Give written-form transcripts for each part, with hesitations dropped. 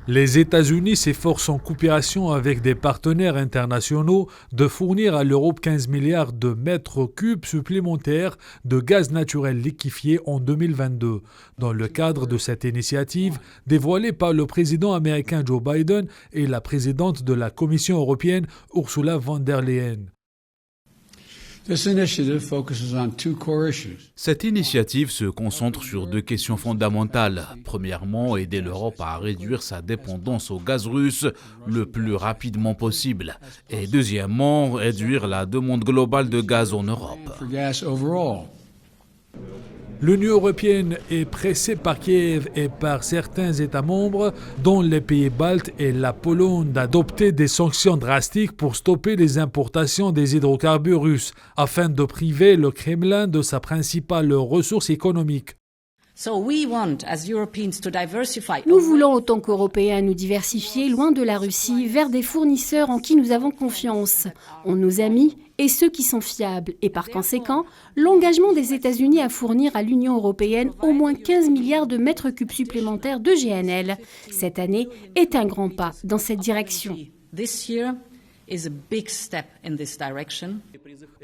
Les États-Unis s'efforcent en coopération avec des partenaires internationaux de fournir à l'Europe 15 milliards de mètres cubes supplémentaires de gaz naturel liquéfié en 2022. Dans le cadre de cette initiative, dévoilée par le président américain Joe Biden et la présidente de la Commission européenne Ursula von der Leyen. Cette initiative se concentre sur deux questions fondamentales. Premièrement, aider l'Europe à réduire sa dépendance au gaz russe le plus rapidement possible. Et deuxièmement, réduire la demande globale de gaz en Europe. L'Union européenne est pressée par Kiev et par certains États membres, dont les pays baltes et la Pologne, d'adopter des sanctions drastiques pour stopper les importations des hydrocarbures russes, afin de priver le Kremlin de sa principale ressource économique. Nous voulons, en tant qu'Européens, nous diversifier loin de la Russie vers des fournisseurs en qui nous avons confiance, en nos amis et ceux qui sont fiables. Et par conséquent, l'engagement des États-Unis à fournir à l'Union européenne au moins 15 milliards de mètres cubes supplémentaires de GNL cette année est un grand pas dans cette direction.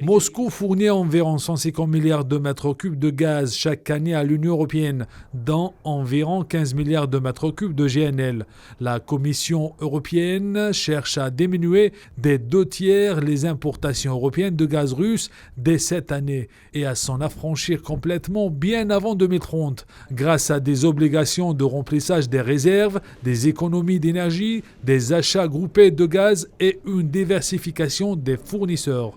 Moscou fournit environ 150 milliards de mètres cubes de gaz chaque année à l'Union européenne, dont environ 15 milliards de mètres cubes de GNL. La Commission européenne cherche à diminuer des 2/3 les importations européennes de gaz russe dès cette année et à s'en affranchir complètement bien avant 2030, grâce à des obligations de remplissage des réserves, des économies d'énergie, des achats groupés de gaz et une diversification des fournisseurs.